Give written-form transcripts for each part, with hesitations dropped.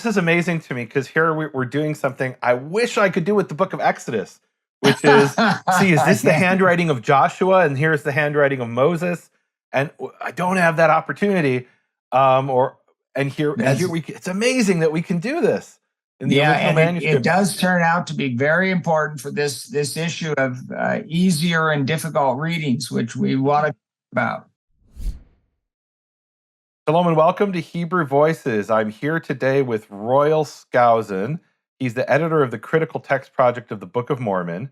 this is amazing to me because here we're doing something I wish I could do with the Book of Exodus, which is, see, is this the handwriting of Joshua, and here's the handwriting of Moses, and I don't have that opportunity. Here it's amazing that we can do this in the original manuscript. It does turn out to be very important for this issue of easier and difficult readings, which we want to talk about. Shalom and welcome to Hebrew Voices. I'm here today with Royal Skousen. He's the editor of the Critical Text Project of the Book of Mormon.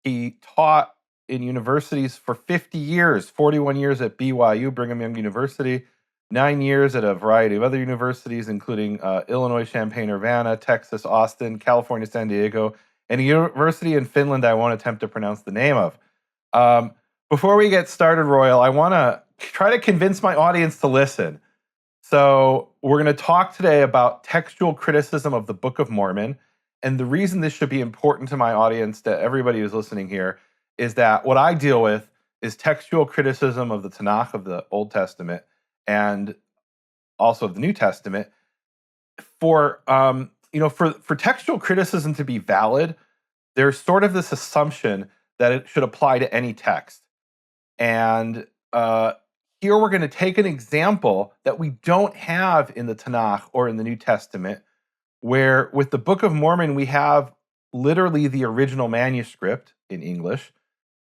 He taught in universities for 50 years, 41 years at BYU, Brigham Young University, 9 years at a variety of other universities, including Illinois, Champaign-Urbana, Texas, Austin, California, San Diego, and a university in Finland I won't attempt to pronounce the name of. Before we get started, Royal, I want to try to convince my audience to listen. So we're going to talk today about textual criticism of the Book of Mormon. And the reason this should be important to my audience, to everybody who's listening here, is that what I deal with is textual criticism of the Tanakh, of the Old Testament, and also of the New Testament. For textual criticism to be valid, there's sort of this assumption that it should apply to any text. And here we're going to take an example that we don't have in the Tanakh or in the New Testament, where with the Book of Mormon, we have literally the original manuscript in English,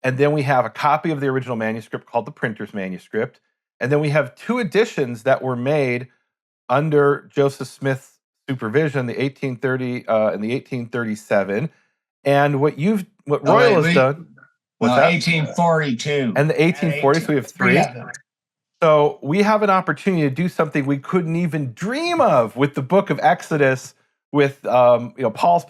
and then we have a copy of the original manuscript called the printer's manuscript, and then we have two editions that were made under Joseph Smith's supervision, the 1830 and the 1837. And what Royal has done... What's that? 1842. And the 1840s, we have three. So we have an opportunity to do something we couldn't even dream of with the Book of Exodus, with Paul's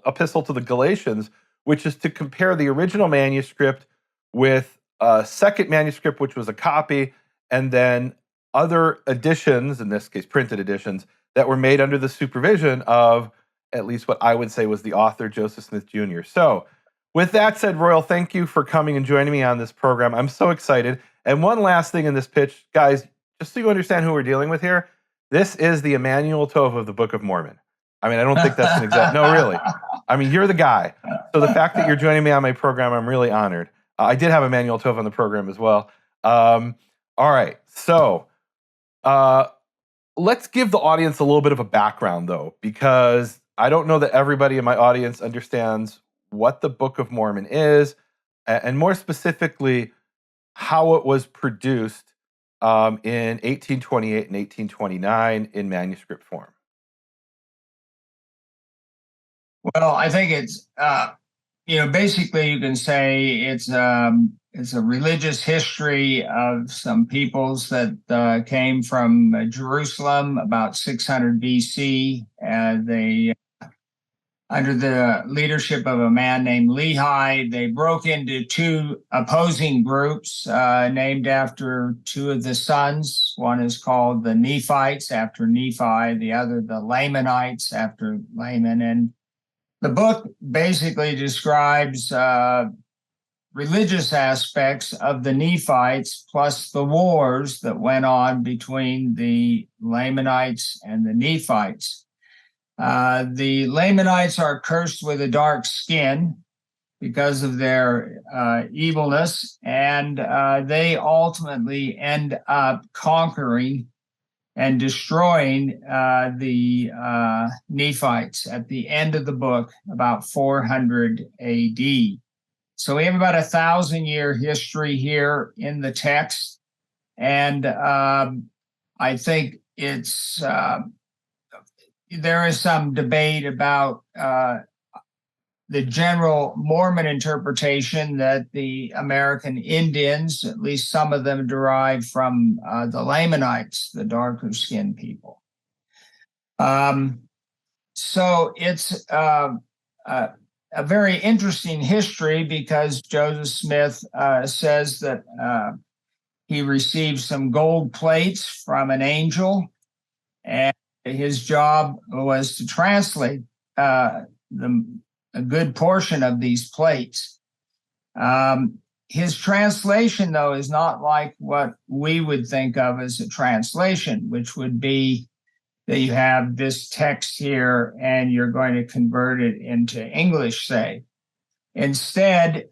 epistle to the Galatians, which is to compare the original manuscript with a second manuscript, which was a copy, and then other editions, in this case printed editions, that were made under the supervision of at least what I would say was the author, Joseph Smith Jr. So with that said, Royal, thank you for coming and joining me on this program. I'm so excited. And one last thing in this pitch, guys, just so you understand who we're dealing with here, this is the Emmanuel Tov of the Book of Mormon. I mean, I don't think that's an exact... No, really. I mean, you're the guy. So the fact that you're joining me on my program, I'm really honored. I did have Emmanuel Tov on the program as well. All right. So let's give the audience a little bit of a background, though, because I don't know that everybody in my audience understands what the Book of Mormon is, and more specifically, how it was produced in 1828 and 1829 in manuscript form. Well, I think it's, basically you can say it's a religious history of some peoples that came from Jerusalem about 600 BC. They under the leadership of a man named Lehi, they broke into two opposing groups named after two of the sons. One is called the Nephites, after Nephi, the other the Lamanites, after Laman. And the book basically describes religious aspects of the Nephites, plus the wars that went on between the Lamanites and the Nephites. The Lamanites are cursed with a dark skin because of their evilness, and they ultimately end up conquering and destroying the Nephites at the end of the book, about 400 AD. So we have about 1,000-year history here in the text, and I think it's... there is some debate about the general Mormon interpretation that the American Indians, at least some of them, derive from the Lamanites, the darker-skinned people. So it's a very interesting history because Joseph Smith says that he received some gold plates from an angel, and his job was to translate a good portion of these plates. His translation, though, is not like what we would think of as a translation, which would be that you have this text here and you're going to convert it into English, say. Instead,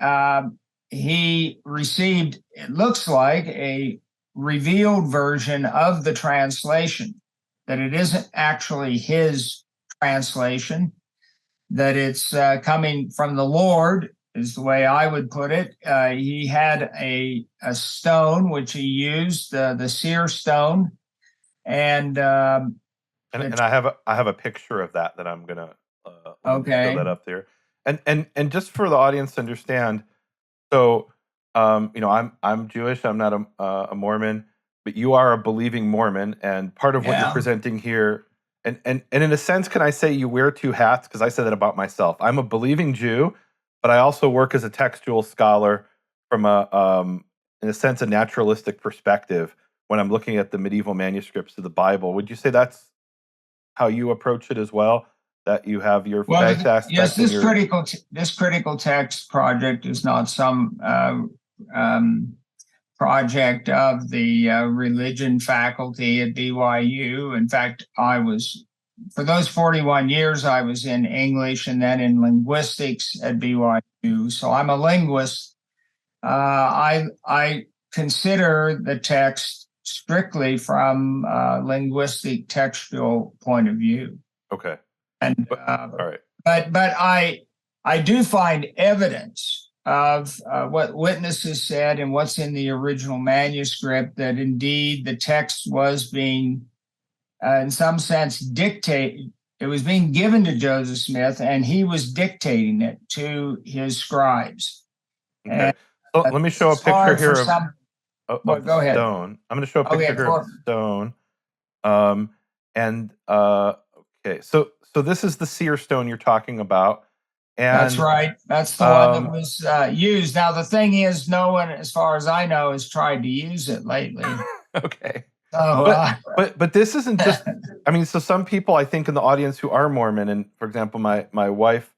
he received, it looks like, a revealed version of the translation, that it isn't actually his translation, that it's coming from the Lord, is the way I would put it. He had a stone which he used, the Seer Stone, and I have a picture of that I'm gonna show that up there. And just for the audience to understand, so I'm Jewish. I'm not a Mormon, but you are a believing Mormon, and part of what you're presenting here, and in a sense, can I say you wear two hats? Because I said that about myself. I'm a believing Jew, but I also work as a textual scholar from in a sense, a naturalistic perspective when I'm looking at the medieval manuscripts of the Bible. Would you say that's how you approach it as well? That you have your faith aspect? Yes, this critical text project is not some project of the religion faculty at BYU. In fact, for those 41 years, I was in English and then in linguistics at BYU. So I'm a linguist. I consider the text strictly from a linguistic textual point of view. Okay. And all right. But I do find evidence of what witnesses said and what's in the original manuscript, that indeed the text was being, in some sense, dictated. It was being given to Joseph Smith, and he was dictating it to his scribes. Okay. So let me show a picture here of the go ahead. stone. I'm going to show a picture here of the stone. Okay. So this is the Seer Stone you're talking about. And that's right. That's the one that was used. Now, the thing is, no one, as far as I know, has tried to use it lately. Okay. So, but this isn't just, I mean, so some people, I think, in the audience who are Mormon, and for example, my wife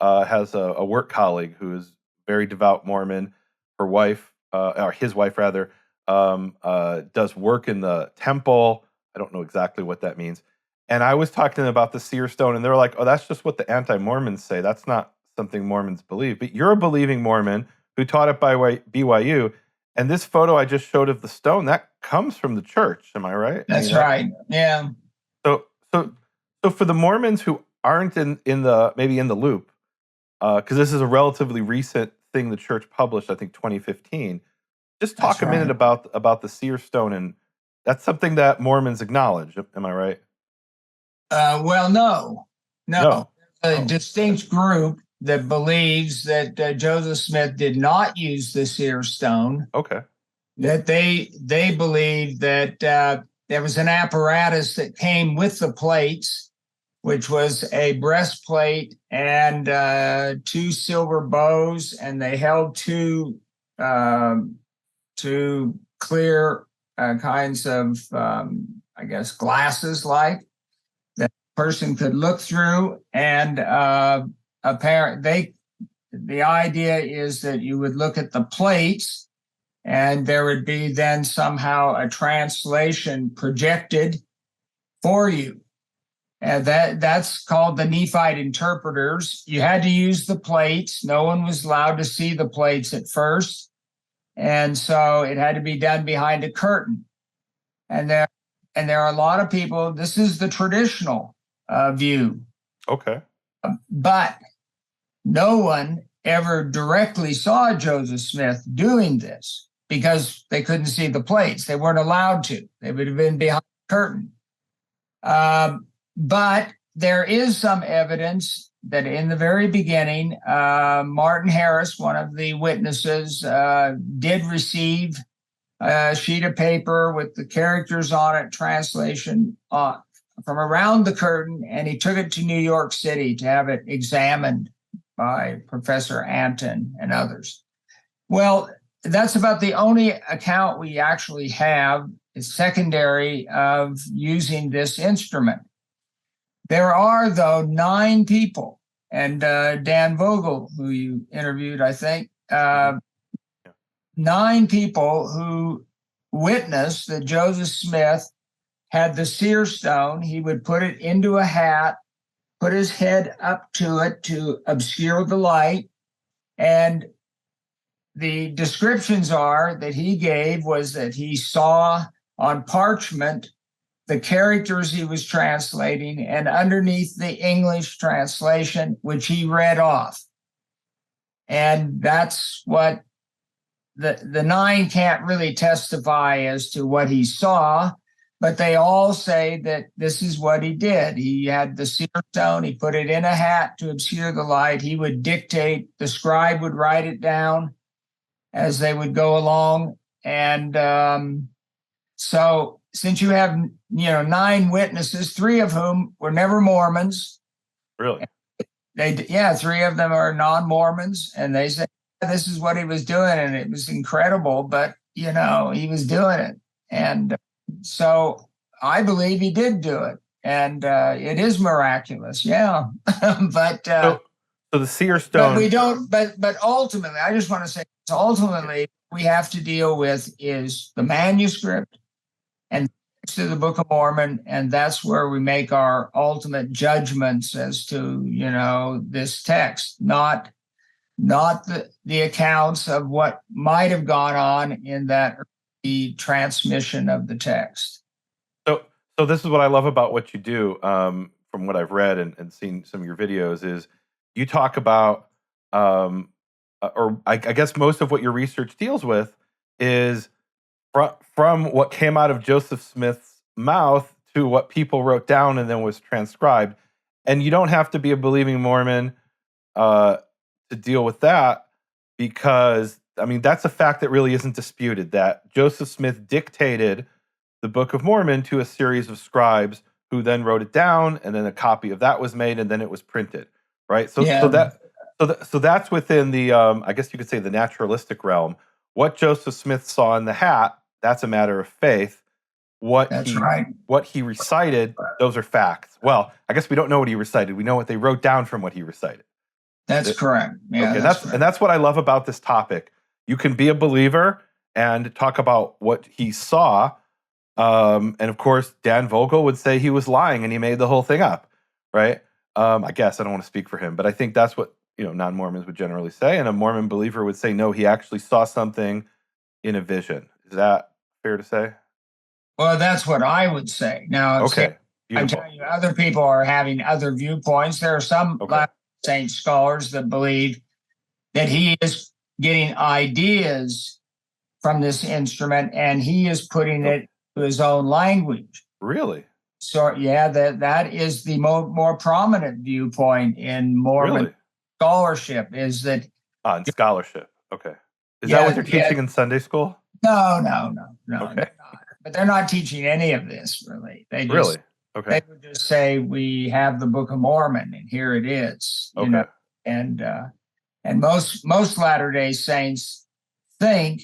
has a work colleague who is very devout Mormon. Her wife, or his wife rather, does work in the temple. I don't know exactly what that means. And I was talking to them about the Seer Stone, and they're like, oh, that's just what the anti-Mormons say. That's not something Mormons believe. But you're a believing Mormon who taught at BYU, and this photo I just showed of the stone, that comes from the church. Am I right? That's right. Yeah. So for the Mormons who aren't in the loop, because this is a relatively recent thing the church published, I think 2015. Just talk a minute about the Seer Stone, and that's something that Mormons acknowledge. Am I right? Well, no. A distinct group that believes that Joseph Smith did not use the Seer Stone. Okay. That they believe that there was an apparatus that came with the plates, which was a breastplate and two silver bows, and they held two clear kinds of, I guess, glasses like that person could look through. And the idea is that you would look at the plates, and there would be then somehow a translation projected for you. And that's called the Nephite interpreters. You had to use the plates. No one was allowed to see the plates at first. And so it had to be done behind a curtain. And there are a lot of people, this is the traditional view. Okay. But no one ever directly saw Joseph Smith doing this because they couldn't see the plates. They weren't allowed to. They would have been behind the curtain. But there is some evidence that in the very beginning, Martin Harris, one of the witnesses, did receive a sheet of paper with the characters on it, translation from around the curtain, and he took it to New York City to have it examined by Professor Anton and others. Well, that's about the only account we actually have, is secondary, of using this instrument. There are, though, 9 people, and Dan Vogel, who you interviewed, I think, 9 people who witnessed that Joseph Smith had the seer stone. He would put it into a hat, put his head up to it to obscure the light. And the descriptions are that he gave was that he saw on parchment the characters he was translating, and underneath the English translation, which he read off. And that's what the 9 can't really testify as to what he saw, but they all say that this is what he did. He had the seer stone, he put it in a hat to obscure the light. He would dictate, the scribe would write it down as they would go along. And so since you have 9 witnesses, 3 of whom were never Mormons. Really? 3 of them are non-Mormons, and they say this is what he was doing, and it was incredible, but he was doing it. And so I believe he did do it, and it is miraculous. Yeah. But so the seer stone, but we don't, but ultimately, I just want to say, ultimately we have to deal with is the manuscript and to the Book of Mormon, and that's where we make our ultimate judgments as to this text, not the accounts of what might have gone on in that early transmission of the text. So this is what I love about what you do, from what I've read and seen some of your videos, is you talk about, or I guess most of what your research deals with is from what came out of Joseph Smith's mouth to what people wrote down and then was transcribed. And you don't have to be a believing Mormon to deal with that, because, that's a fact that really isn't disputed, that Joseph Smith dictated the Book of Mormon to a series of scribes who then wrote it down, and then a copy of that was made, and then it was printed, right? So that's within the, I guess you could say, the naturalistic realm. What Joseph Smith saw in the hat, that's a matter of faith. What he recited, those are facts. Well, I guess we don't know what he recited. We know what they wrote down from what he recited. That's correct. Yeah, okay, that's what I love about this topic. You can be a believer and talk about what he saw. And of course, Dan Vogel would say he was lying and he made the whole thing up, right? I guess I don't want to speak for him, but I think that's what non-Mormons would generally say. And a Mormon believer would say, no, he actually saw something in a vision. Is that fair to say? Well, that's what I would say. Now, okay, I'm telling you, other people are having other viewpoints. There are some Latter-day scholars that believe that he is getting ideas from this instrument and he is putting it to his own language. Really? So, yeah, that is the more prominent viewpoint in Mormon scholarship, is that... in scholarship, okay. Is that what they're teaching in Sunday school? No. Okay. They're not. But they're not teaching any of this, really. They would just say, we have the Book of Mormon, and here it is. And most Latter-day Saints think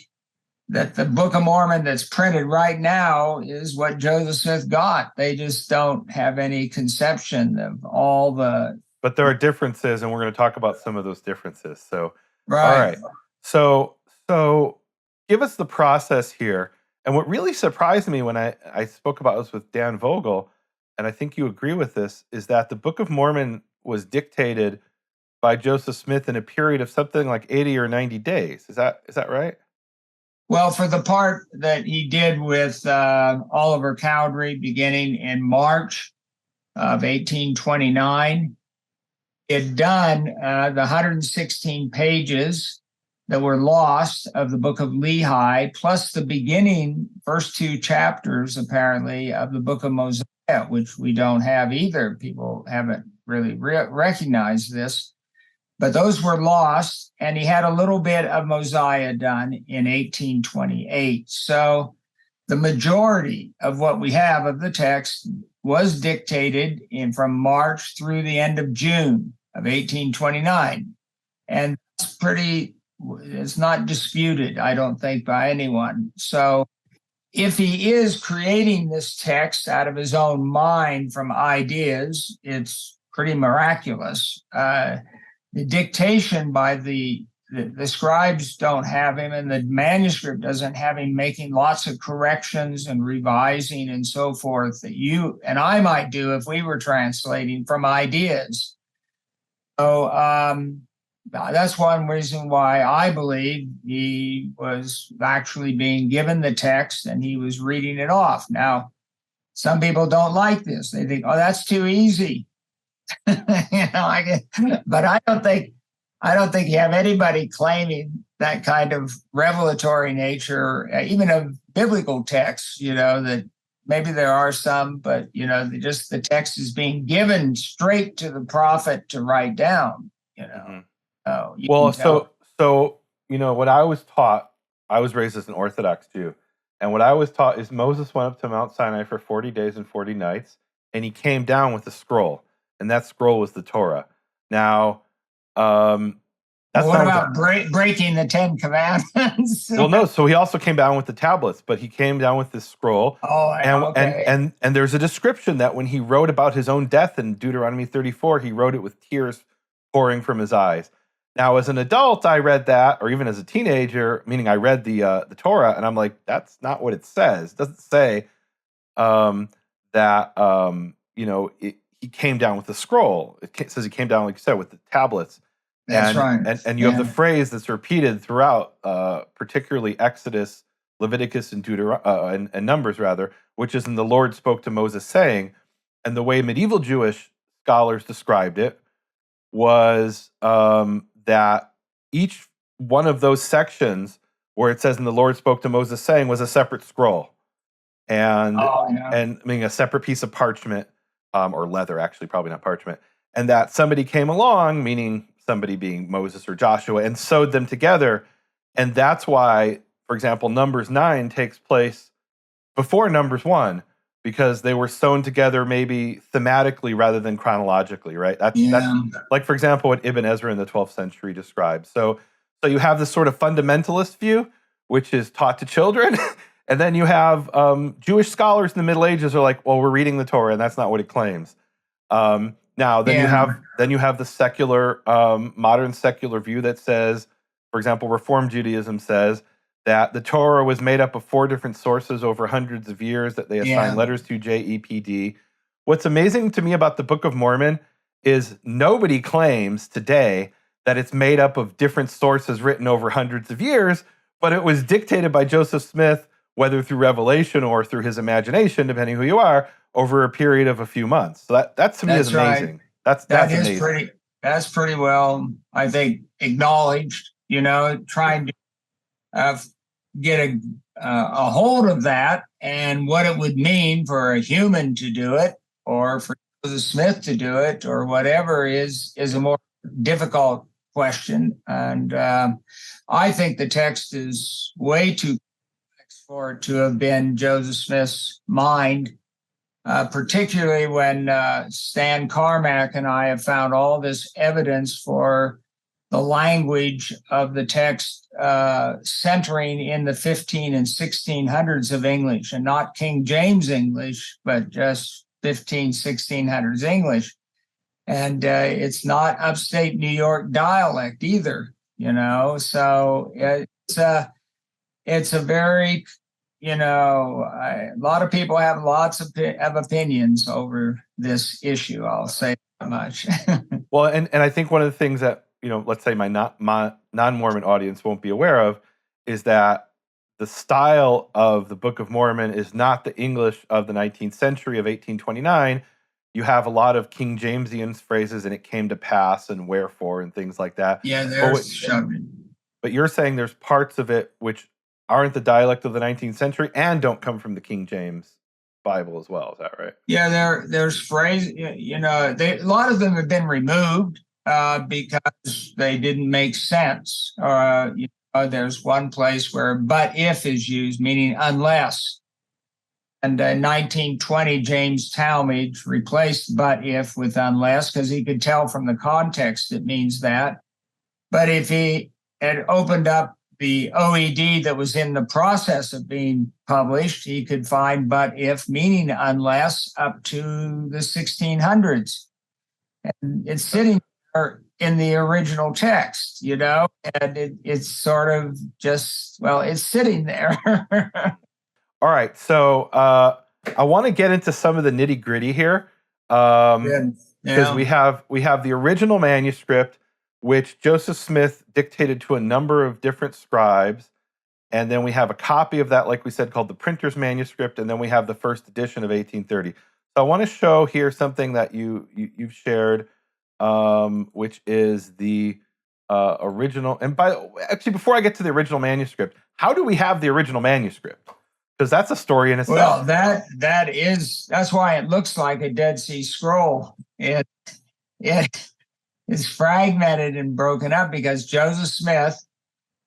that the Book of Mormon that's printed right now is what Joseph Smith got. They just don't have any conception of all the... But there are differences, and we're going to talk about some of those differences. So, right. All right. So give us the process here. And what really surprised me when I spoke about this with Dan Vogel, and I think you agree with this, is that the Book of Mormon was dictated by Joseph Smith in a period of something like 80 or 90 days. Is that right? Well, for the part that he did with Oliver Cowdery beginning in March of 1829, he had done the 116 pages that were lost of the Book of Lehi, plus the beginning, first 2 chapters, apparently, of the Book of Mosiah, which we don't have either. People haven't really recognized this. But those were lost, and he had a little bit of Mosiah done in 1828. So the majority of what we have of the text was dictated from March through the end of June of 1829. And that's it's not disputed, I don't think, by anyone. So if he is creating this text out of his own mind from ideas, it's pretty miraculous. The dictation by the the scribes don't have him, and the manuscript doesn't have him making lots of corrections and revising and so forth that you and I might do if we were translating from ideas. So that's one reason why I believe he was actually being given the text and he was reading it off. Now, some people don't like this. They think, oh, that's too easy. But I don't think you have anybody claiming that kind of revelatory nature, even of biblical texts, that maybe there are some, but, just the text is being given straight to the prophet to write down, Mm-hmm. So what I was taught, I was raised as an Orthodox Jew. And what I was taught is Moses went up to Mount Sinai for 40 days and 40 nights, and he came down with a scroll. And that scroll was the Torah. Now, what about breaking the 10 Commandments? Well, no. So he also came down with the tablets, but he came down with this scroll. Okay. And there's a description that when he wrote about his own death in Deuteronomy 34, he wrote it with tears pouring from his eyes. Now, as an adult, I read that, or even as a teenager, meaning I read the Torah, and I'm like, that's not what it says. It doesn't say that he came down with the scroll. It says he came down, like you said, with the tablets. That's right. And you have the phrase that's repeated throughout, particularly Exodus, Leviticus, and and Numbers, rather, which is, "And the Lord spoke to Moses, saying," and the way medieval Jewish scholars described it was that each one of those sections where it says, "And the Lord spoke to Moses, saying," was a separate scroll, and meaning a separate piece of parchment, or leather, actually, probably not parchment, and that somebody came along, meaning somebody being Moses or Joshua, and sewed them together. And that's why, for example, Numbers 9 takes place before Numbers 1, because they were sewn together maybe thematically rather than chronologically, right? That's like, for example, what Ibn Ezra in the 12th century describes. So you have this sort of fundamentalist view, which is taught to children, and then you have Jewish scholars in the Middle Ages are like, well, we're reading the Torah, and that's not what it claims. Then you have the secular, modern secular view that says, for example, Reform Judaism says that the Torah was made up of 4 different sources over hundreds of years that they assign letters to, JEPD. What's amazing to me about the Book of Mormon is nobody claims today that it's made up of different sources written over hundreds of years, but it was dictated by Joseph Smith, whether through revelation or through his imagination, depending who you are, over a period of a few months. So that to me is amazing. Right. That's amazing. That's pretty well, I think, acknowledged. Trying to get a hold of that and what it would mean for a human to do it, or for Joseph Smith to do it, or whatever is a more difficult question. And I think the text is way too complex for it to have been Joseph Smith's mind. Particularly when Stan Carmack and I have found all this evidence for the language of the text centering in the 15 and 1600s of English, and not King James English, but just 1600s English. And it's not upstate New York dialect either, so it's a very, a lot of people have lots of opinions over this issue. I'll say that much. Well, and I think one of the things that, let's say my non-Mormon audience won't be aware of is that the style of the Book of Mormon is not the English of the 19th century of 1829. You have a lot of King Jamesian phrases, and "it came to pass" and "wherefore" and things like that. Yeah, but you're saying there's parts of it which aren't the dialect of the 19th century and don't come from the King James Bible as well. Is that right? Yeah, there's phrases, a lot of them have been removed because they didn't make sense. There's one place where "but if" is used, meaning unless. And in 1920, James Talmage replaced "but if" with "unless," because he could tell from the context it means that. But if he had opened up the OED that was in the process of being published, he could find "but if" meaning unless up to the 1600s. And it's sitting are in the original text, and it's sort of just, well, it's sitting there. All right, so I want to get into some of the nitty gritty here, because Yeah. we have the original manuscript, which Joseph Smith dictated to a number of different scribes, and then we have a copy of that, like we said, called the printer's manuscript, and then we have the first edition of 1830. So I want to show here something that you've shared, which is the original. And actually, before I get to the original manuscript, how do we have the original manuscript? Because that's a story in itself. Well, that's why it looks like a Dead Sea Scroll. It is fragmented and broken up because Joseph Smith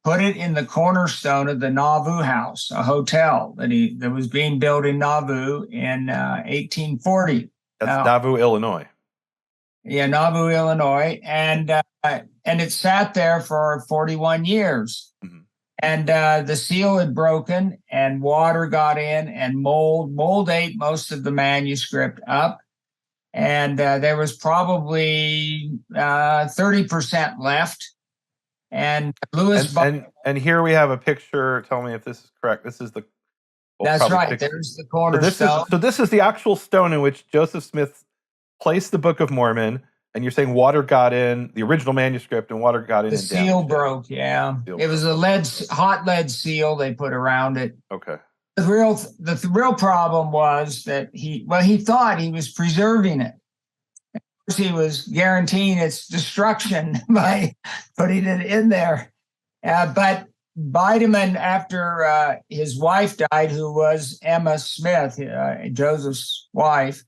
put it in the cornerstone of the Nauvoo House, a hotel that was being built in Nauvoo in 1840. That's Nauvoo, Illinois. Yeah, Nauvoo, Illinois, and it sat there for 41 years. Mm-hmm. And the seal had broken, and water got in, and mold ate most of the manuscript up, and there was probably 30% left. And Lewis, and here we have a picture. Tell me if this is correct. This is the. That's right. Picture. There's the cornerstone. So this is the actual stone in which Joseph Smith placed the Book of Mormon. And you're saying water got in the original manuscript, and water got in. The seal broke. Yeah, it was a hot lead seal they put around it. Okay. The real problem was that he thought he was preserving it. Of course, he was guaranteeing its destruction by putting it in there. But Bideman, after his wife died, who was Emma Smith, Joseph's wife.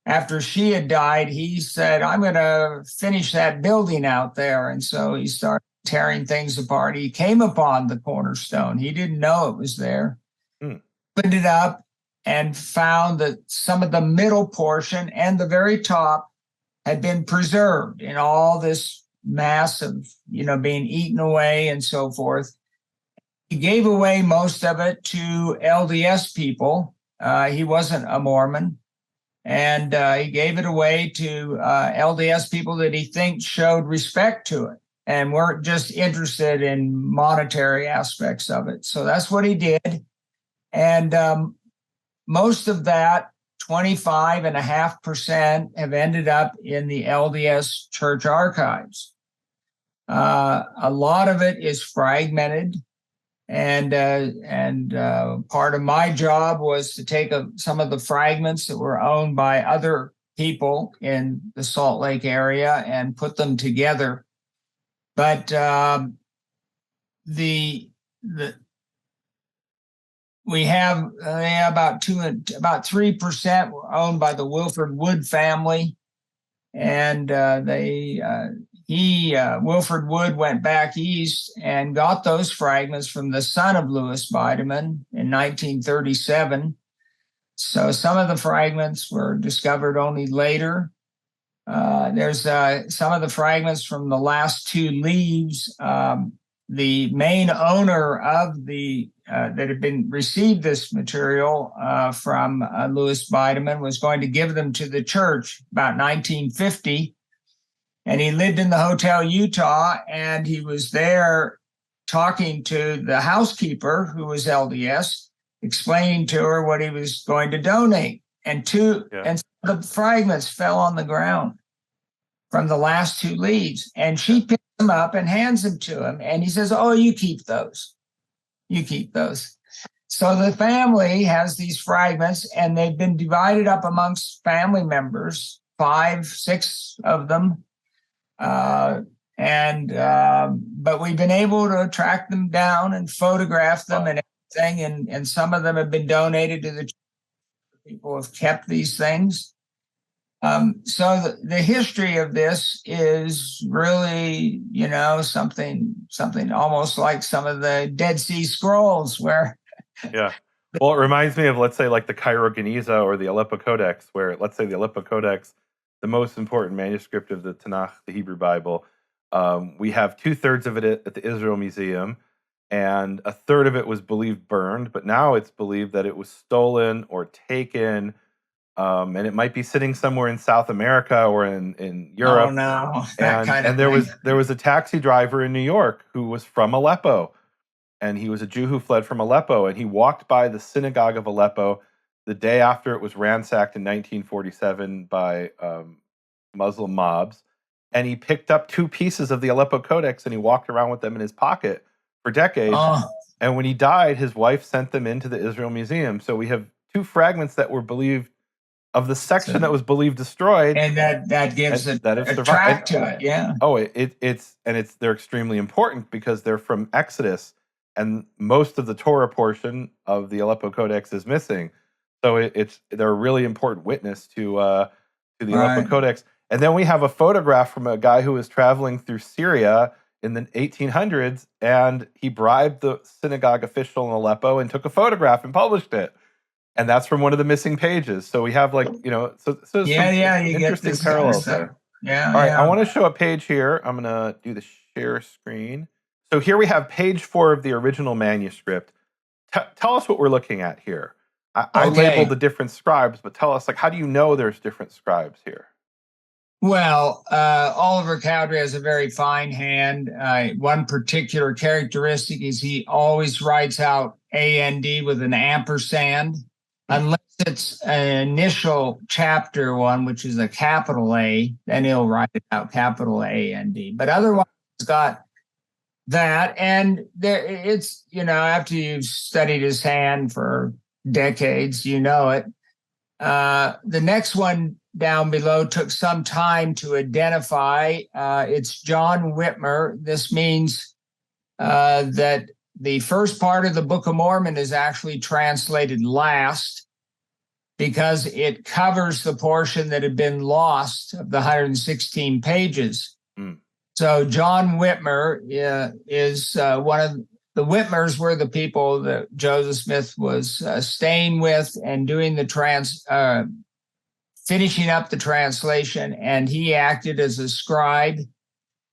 After she had died, he said, I'm going to finish that building out there. And so he started tearing things apart. He came upon the cornerstone. He didn't know it was there. Opened it up and found that some of the middle portion and the very top had been preserved in all this mass of, being eaten away and so forth. He gave away most of it to LDS people. He wasn't a Mormon. And he gave it away to LDS people that he thinks showed respect to it and weren't just interested in monetary aspects of it. So that's what he did. And most of that, 25.5%, have ended up in the LDS church archives. A lot of it is fragmented. And part of my job was to take some of the fragments that were owned by other people in the Salt Lake area and put them together. But we have about 3% were owned by the Wilford Wood family, and Wilford Wood went back east and got those fragments from the son of Louis Bideman in 1937. So some of the fragments were discovered only later. There's some of the fragments from the last two leaves. The main owner of that had received this material from Louis Bideman was going to give them to the church about 1950. And he lived in the Hotel Utah, and he was there talking to the housekeeper, who was LDS, explaining to her what he was going to donate. And the fragments fell on the ground from the last two leaves. And she picks them up and hands them to him. And he says, oh, you keep those. You keep those. So the family has these fragments, and they've been divided up amongst family members, 5, 6 of them. But we've been able to track them down and photograph them and everything, and some of them have been donated to the church. People have kept these things. So the history of this is really, something almost like some of the Dead Sea Scrolls, where yeah. Well, it reminds me of, let's say, like the Cairo Geniza or the Aleppo Codex, where, let's say, the Aleppo Codex, the most important manuscript of the Tanakh, the Hebrew Bible. We have 2/3 of it at the Israel Museum, and 1/3 of it was believed burned, but now it's believed that it was stolen or taken and it might be sitting somewhere in South America or in Europe. Oh no, And there was a taxi driver in New York who was from Aleppo, and he was a Jew who fled from Aleppo, and he walked by the synagogue of Aleppo the day after it was ransacked in 1947 by Muslim mobs, and he picked up 2 pieces of the Aleppo Codex and he walked around with them in his pocket for decades. Oh, And when he died, his wife sent them into the Israel Museum. So we have 2 fragments that were believed of the section that was believed destroyed, and that gives and a track to it. Yeah. Oh, it's they're extremely important because they're from Exodus, and most of the Torah portion of the Aleppo Codex is missing. So they're a really important witness to the Aleppo Codex. And then we have a photograph from a guy who was traveling through Syria in the 1800s, and he bribed the synagogue official in Aleppo and took a photograph and published it. And that's from one of the missing pages. So we have so yeah, you interesting get parallels there. Yeah. All right, I want to show a page here. I'm going to do the share screen. So here we have page 4 of the original manuscript. Tell us what we're looking at here. I labeled the different scribes, but tell us, how do you know there's different scribes here? Well, Oliver Cowdery has a very fine hand. One particular characteristic is he always writes out AND with an ampersand, unless it's an initial chapter one, which is a capital A, then he'll write it out capital AND. But otherwise, it's got that. And it's, after you've studied his hand for decades, you know it. The next one down below took some time to identify. It's John Whitmer. This means that the first part of the Book of Mormon is actually translated last because it covers the portion that had been lost of the 116 pages. So John Whitmer is one of the Whitmers were the people that Joseph Smith was staying with and doing the finishing up the translation, and he acted as a scribe.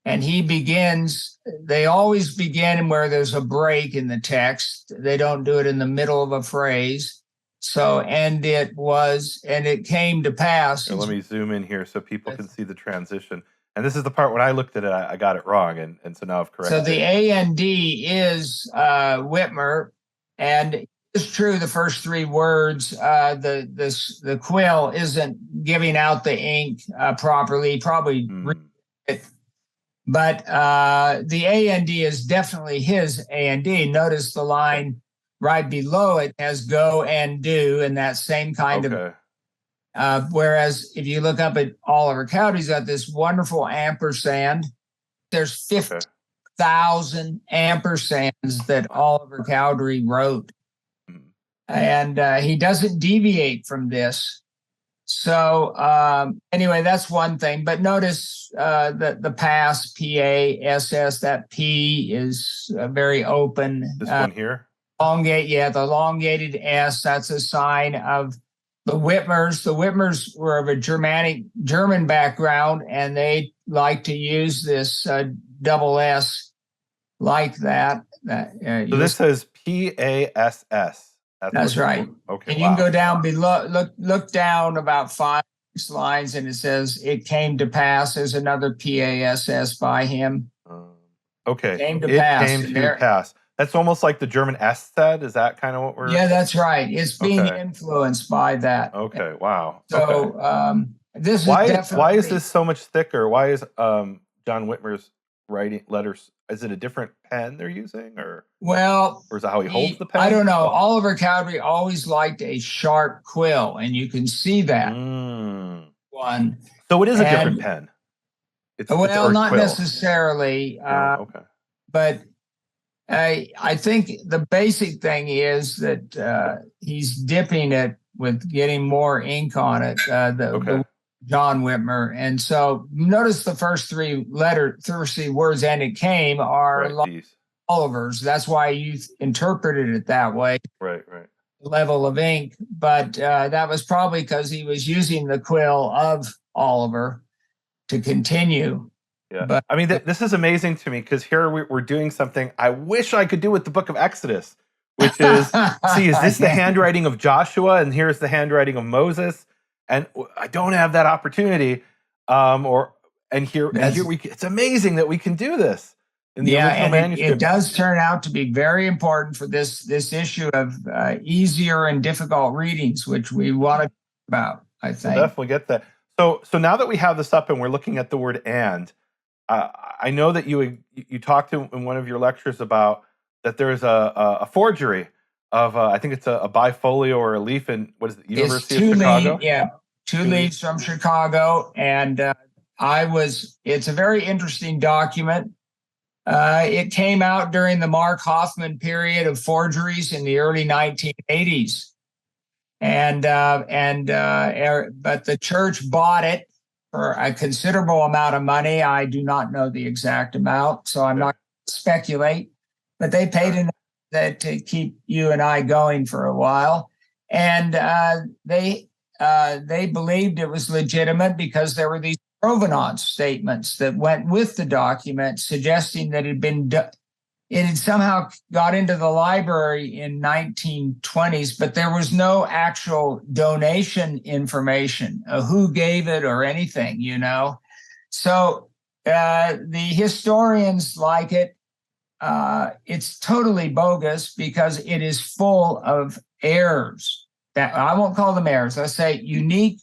And they always begin where there's a break in the text. They don't do it in the middle of a phrase. So, and it came to pass. Here, let me zoom in here so people can see the transition. And this is the part when I looked at it, I got it wrong. And so now I've corrected it. So the AND is Whitmer, and it's true the first 3 words, the quill isn't giving out the ink properly, probably. But the AND is definitely his AND. Notice the line right below it has go and do, and that same kind of. Whereas if you look up at Oliver Cowdery's got this wonderful ampersand. There's 50,000 ampersands that Oliver Cowdery wrote. And he doesn't deviate from this. So anyway, that's one thing. But notice that the pass, PASS, that P is very open. This one here? The elongated S, that's a sign of the Whitmers. The Whitmers were of a German background, and they like to use this double S like that. So this says PASS. That's right. Okay. And you can go down below, look down about 5 lines, and it says it came to pass. There's another PASS by him. Okay. Came to pass. That's almost like the German S said. Is that kind of what we're? Yeah, that's right. It's being influenced by that. Okay. Wow. So this is why is this so much thicker? Why is John Whitmer's writing letters? Is it a different pen they're using, or is that how he holds the pen? I don't know. Oliver Cowdery always liked a sharp quill, and you can see that one. So it is a different pen. It's not quill. Necessarily. But I think the basic thing is that he's dipping it with getting more ink on it. The John Whitmer. And so notice the first 3 words, and it came, are Oliver's. That's why you interpreted it that way. Right. Level of ink. But that was probably because he was using the quill of Oliver to continue. Yeah. But I mean, this is amazing to me because here we're doing something I wish I could do with the Book of Exodus, which is, is this the handwriting of Joshua? And here's the handwriting of Moses. and I don't have that opportunity. Here it's amazing that we can do this in the original manuscript. It does turn out to be very important for this issue of easier and difficult readings, which we want to talk about, I think. We'll definitely get that. So now that we have this up and we're looking at the word "and," I know that you talked in one of your lectures about that there's a forgery of I think it's a bifolio or a leaf in what is it, University of Chicago? Two leaves from Chicago, and it's a very interesting document. It came out during the Mark Hoffman period of forgeries in the early 1980s. But the church bought it for a considerable amount of money. I do not know the exact amount, so I'm not going to speculate, but they paid enough to keep you and I going for a while. And they believed it was legitimate because there were these provenance statements that went with the document suggesting that it had somehow got into the library in 1920s, but there was no actual donation information of who gave it or anything, So the historians like it. It's totally bogus because it is full of errors. That I won't call them errors. Let's say unique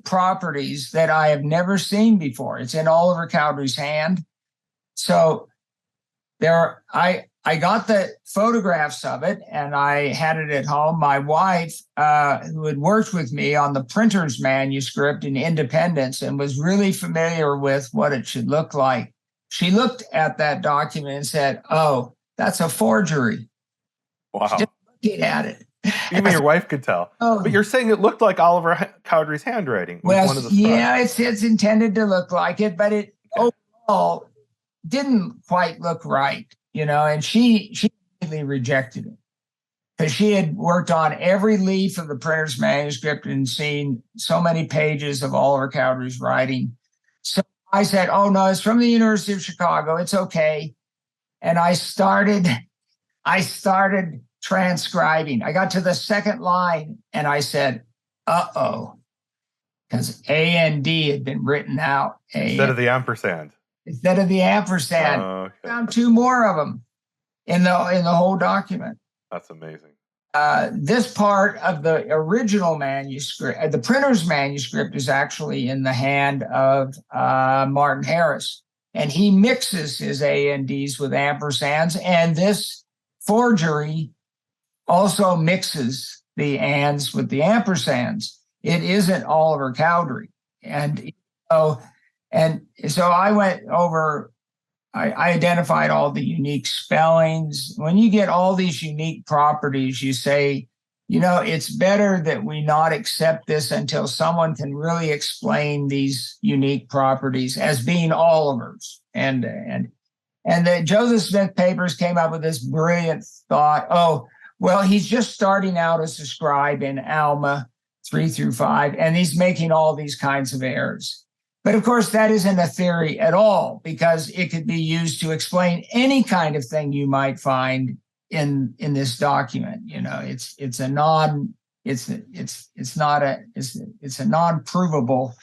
properties that I have never seen before. It's in Oliver Cowdery's hand. So I got the photographs of it and I had it at home. My wife, who had worked with me on the printer's manuscript in Independence and was really familiar with what it should look like, she looked at that document and said, "Oh, that's a forgery." Wow. Just looking at it. Even your wife could tell. Oh. But you're saying it looked like Oliver Cowdery's handwriting. Well, one of the it's intended to look like it, but it overall didn't quite look right, and she completely rejected it because she had worked on every leaf of the printer's manuscript and seen so many pages of Oliver Cowdery's writing. So I said, "Oh no, it's from the University of Chicago. It's okay." And I started transcribing. I got to the second line and I said, "Uh-oh," because A and D had been written out. Instead of the ampersand. Instead of the ampersand. Oh, okay. I found two more of them in the whole document. That's amazing. This part of the original manuscript, the printer's manuscript, is actually in the hand of Martin Harris, and he mixes his A and Ds with ampersands, and this forgery also mixes the ands with the ampersands. It isn't Oliver Cowdery, and so I went over. I identified all the unique spellings. When you get all these unique properties, you say, it's better that we not accept this until someone can really explain these unique properties as being Oliver's. And the Joseph Smith papers came up with this brilliant thought. Oh, well, he's just starting out as a scribe in Alma 3-5, and he's making all these kinds of errors. But of course, that isn't a theory at all, because it could be used to explain any kind of thing you might find in this document. It's a non-provable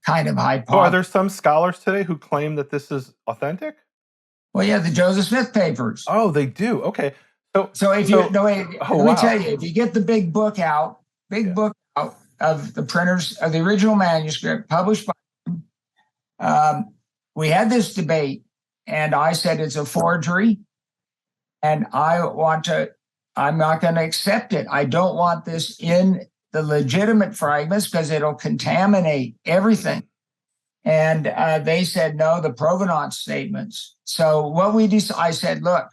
kind of hypothesis. Oh, are there some scholars today who claim that this is authentic? Well, yeah, the Joseph Smith papers. Oh, they do. Okay. Let me tell you, if you get the big book out of the printers of the original manuscript published by we had this debate, and I said it's a forgery, and I'm not going to accept it. I don't want this in the legitimate fragments because it'll contaminate everything. And they said, no, the provenance statements. So I said, look,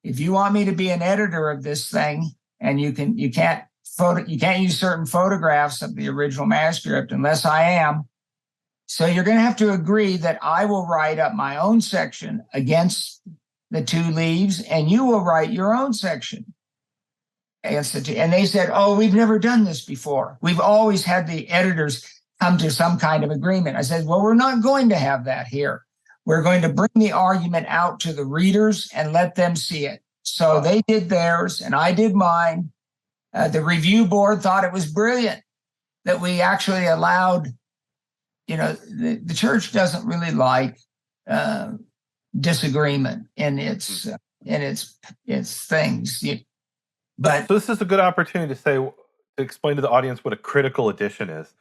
if you want me to be an editor of this thing, and you can't use certain photographs of the original manuscript unless I am. So you're going to have to agree that I will write up my own section against the two leaves, and you will write your own section against the two. And they said, oh, we've never done this before. We've always had the editors come to some kind of agreement. I said, well, we're not going to have that here. We're going to bring the argument out to the readers and let them see it. So they did theirs, and I did mine. The review board thought it was brilliant. that we actually allowed, the church doesn't really like disagreement in its things. But so this is a good opportunity to explain to the audience what a critical edition is,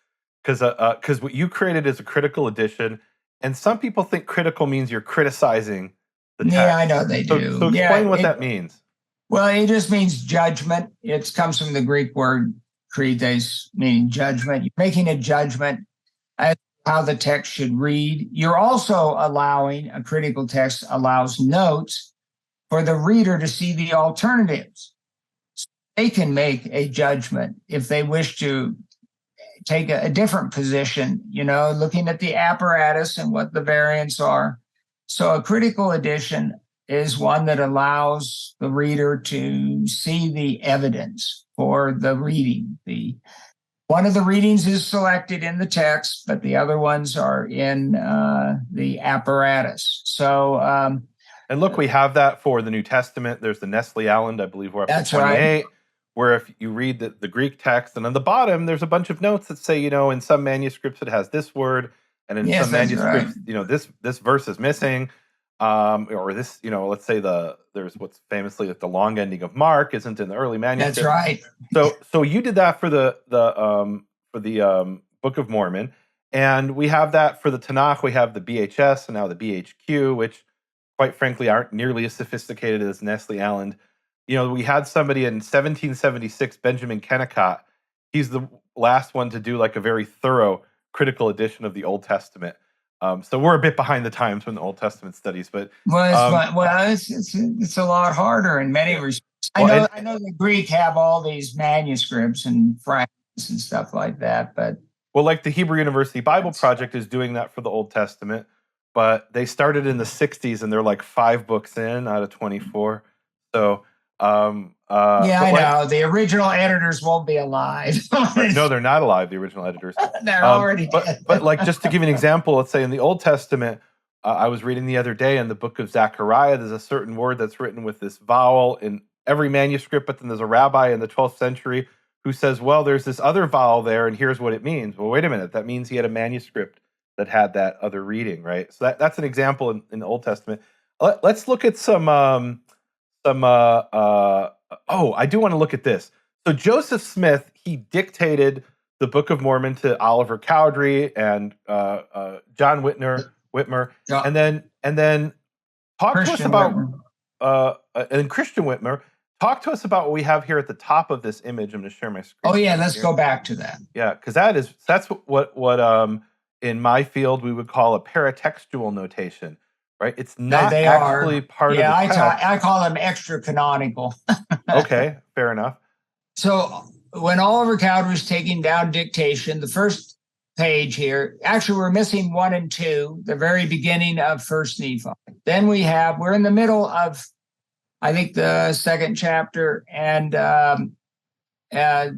because what you created is a critical edition, and some people think critical means you're criticizing the text. yeah, I know they So, do. so explain what that means. Well, it just means judgment. It comes from the Greek word krites, meaning judgment. You're making a judgment as to how the text should read. You're also allowing, a critical text allows notes for the reader to see the alternatives. So they can make a judgment if they wish to take a different position, looking at the apparatus and what the variants are. So a critical edition is one that allows the reader to see the evidence for the reading. One of the readings is selected in the text, but the other ones are in the apparatus. So, and look, we have that for the New Testament. There's the Nestle Aland, I believe we're up to 28, right, where if you read the Greek text, and on the bottom, there's a bunch of notes that say, in some manuscripts it has this word, and in some manuscripts, right, this verse is missing. Or this, let's say there's what's famously like the long ending of Mark isn't in the early manuscript. That's right. So you did that for the Book of Mormon, and we have that for the Tanakh. We have the BHS and now the BHQ, which, quite frankly, aren't nearly as sophisticated as Nestle Aland. We had somebody in 1776, Benjamin Kennicott. He's the last one to do like a very thorough critical edition of the Old Testament. So we're a bit behind the times when the Old Testament studies, but it's a lot harder in many respects. I know the Greek have all these manuscripts and fragments and stuff like that, but like the Hebrew University Bible Project is doing that for the Old Testament, but they started in the 60s and they're like 5 books in out of 24. So I know the original editors won't be alive. No, they're not alive. The original editors, they're already dead. But like, just to give you an example, let's say in the Old Testament, I was reading the other day in the book of Zechariah, there's a certain word that's written with this vowel in every manuscript, but then there's a rabbi in the 12th century who says, well, there's this other vowel there, and here's what it means. Well, wait a minute, that means he had a manuscript that had that other reading, right? So that's an example in the Old Testament. Let's look at some. I do want to look at this. So Joseph Smith, he dictated the Book of Mormon to Oliver Cowdery and John Whitmer, and then talk Christian to us about and Christian Whitmer. Talk to us about what we have here at the top of this image. I'm going to share my screen. Oh yeah, let's go back to that. Yeah, because that's what in my field we would call a paratextual notation. Right? It's not actually part of the text. I call them extra canonical. Okay, fair enough. So when Oliver Cowdery's taking down dictation, the first page here, actually we're missing 1 and 2, the very beginning of First Nephi. Then we're in the middle of, I think, the second chapter and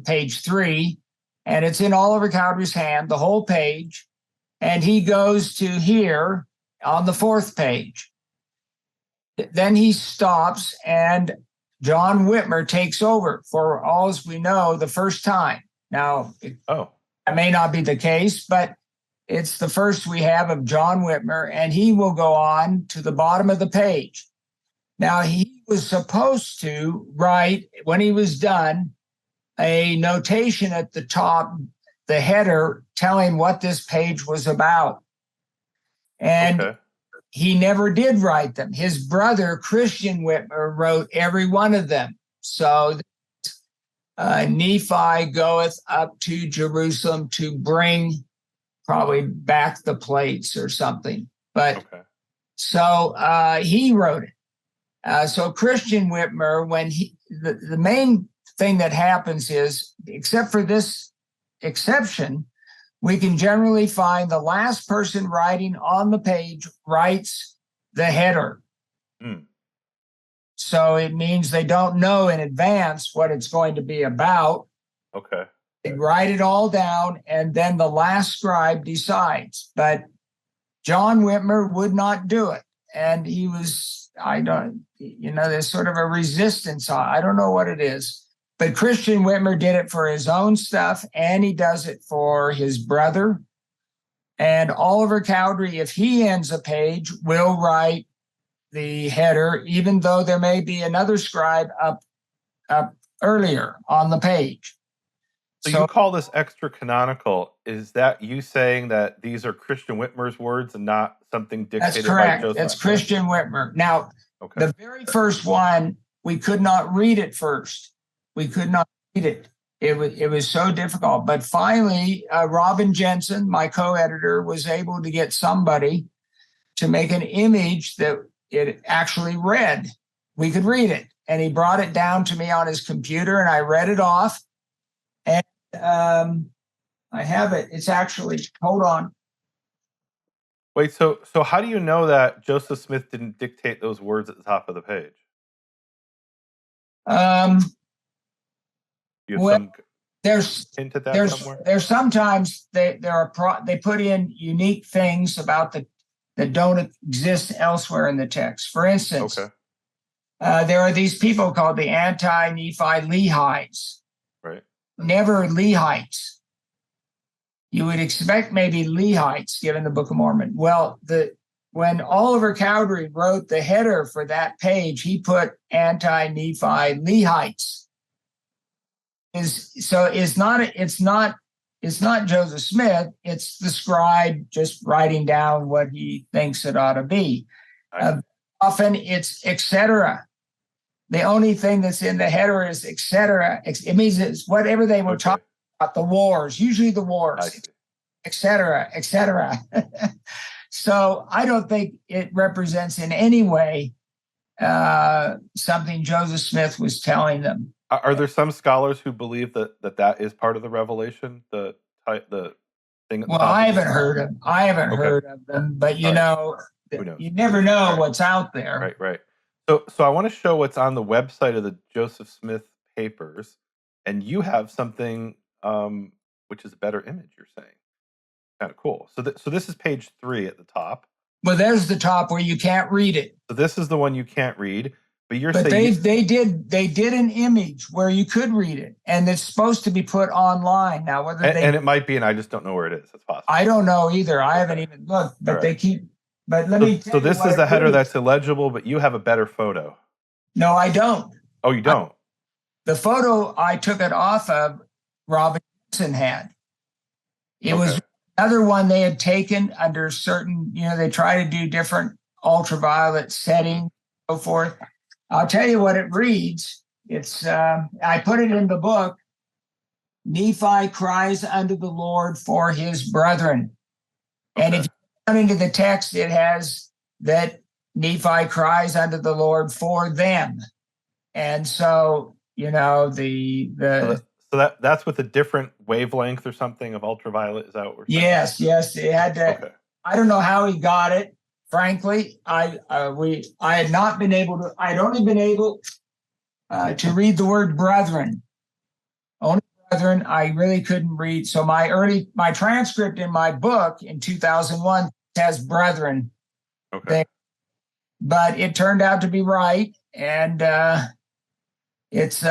page 3, and it's in Oliver Cowdery's hand, the whole page, and he goes to here on the 4th page. Then he stops and John Whitmer takes over for all as we know the first time. Now, that may not be the case, but it's the first we have of John Whitmer, and he will go on to the bottom of the page. Now, he was supposed to write, when he was done, a notation at the top, the header, telling what this page was about. And he never did write them. His brother, Christian Whitmer, wrote every one of them. So Nephi goeth up to Jerusalem to bring probably back the plates or something. But so he wrote it. So Christian Whitmer, when the main thing that happens is, except for this exception, we can generally find the last person writing on the page writes the header. So it means they don't know in advance what it's going to be about. They write it all down, and then the last scribe decides. But John Whitmer would not do it. And he was, there's sort of a resistance. I don't know what it is. But Christian Whitmer did it for his own stuff, and he does it for his brother. And Oliver Cowdery, if he ends a page, will write the header, even though there may be another scribe up earlier on the page. So you call this extra canonical. Is that you saying that these are Christian Whitmer's words and not something dictated That's correct. by Joseph That's Smith? Christian Whitmer. Now, the very first one, we could not read it first. We could not read it. It was so difficult. But finally, Robin Jensen, my co-editor, was able to get somebody to make an image that it actually read. We could read it. And he brought it down to me on his computer, and I read it off. And I have it. It's actually, hold on. Wait, so how do you know that Joseph Smith didn't dictate those words at the top of the page? You have some hint at that somewhere? There's sometimes they put in unique things about that don't exist elsewhere in the text. For instance, there are these people called the anti-Nephi Lehites. Right. Never Lehites. You would expect maybe Lehites, given the Book of Mormon. Well, when Oliver Cowdery wrote the header for that page, he put anti-Nephi Lehites. It's not Joseph Smith. It's the scribe just writing down what he thinks it ought to be. Often it's etc. The only thing that's in the header is etc. It means it's whatever they were talking about, the wars, usually the wars, etc., etc. So I don't think it represents in any way something Joseph Smith was telling them. Are there some scholars who believe that is part of the revelation? The thing. Well, I haven't heard of them, but you never know what's out there. Right. So I want to show what's on the website of the Joseph Smith papers, and you have something which is a better image. You're saying, kind of cool. So this is page 3 at the top. Well, there's the top where you can't read it. So this is the one you can't read. But they did an image where you could read it, and it's supposed to be put online now. And it might be, and I just don't know where it is. It's possible. I don't know either. I haven't even looked, but they keep. But let me. So this is the header that's illegible, but you have a better photo. No, I don't. Oh, you don't. The photo I took it off of, Robin Jensen had. It was another one they had taken under certain. They try to do different ultraviolet settings, so forth. I'll tell you what it reads. It's I put it in the book. Nephi cries unto the Lord for his brethren. And if you come into the text, it has that Nephi cries unto the Lord for them. And so, so that's with a different wavelength or something of ultraviolet. Is that what we're saying? Yes. It had to. I don't know how he got it. Frankly, I had not been able to. I'd only been able to read the word brethren. Only brethren. I really couldn't read. So my transcript in my book in 2001 has brethren. There. But it turned out to be right, and it's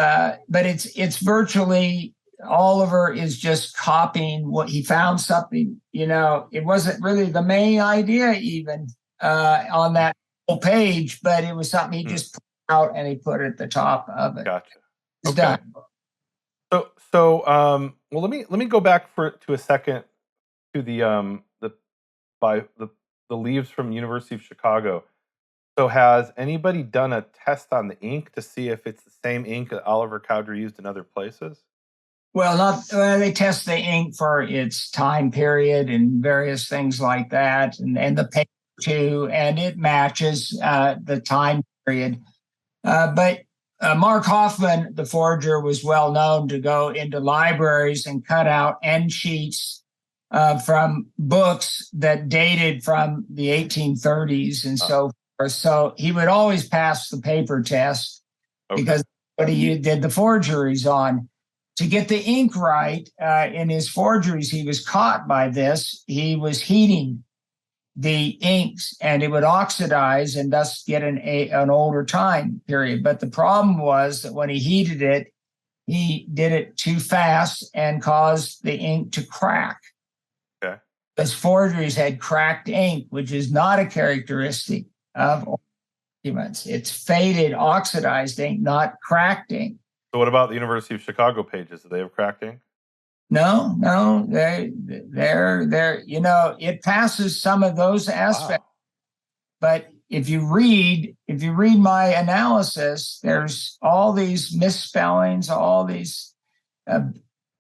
virtually Oliver is just copying what he found. Something it wasn't really the main idea even. On that whole page, but it was something he just put out and he put it at the top of it. Gotcha. It's done. So well, let me go back to a second to the leaves from University of Chicago. So has anybody done a test on the ink to see if it's the same ink that Oliver Cowdery used in other places? Well, they test the ink for its time period and various things like that, and the paper too, and it matches the time period. But Mark Hoffman, the forger, was well known to go into libraries and cut out end sheets from books that dated from the 1830s and so forth. So he would always pass the paper test because what he did the forgeries on. To get the ink right in his forgeries, he was caught by this. He was heating the inks, and it would oxidize and thus get an older time period. But the problem was that when he heated it, he did it too fast and caused the ink to crack. Okay. Because forgeries had cracked ink, which is not a characteristic of documents. It's faded, oxidized ink, not cracked ink. So what about the University of Chicago pages? Do they have cracked ink? No, they're it passes some of those aspects. Wow. But if you read my analysis, there's all these misspellings, all these.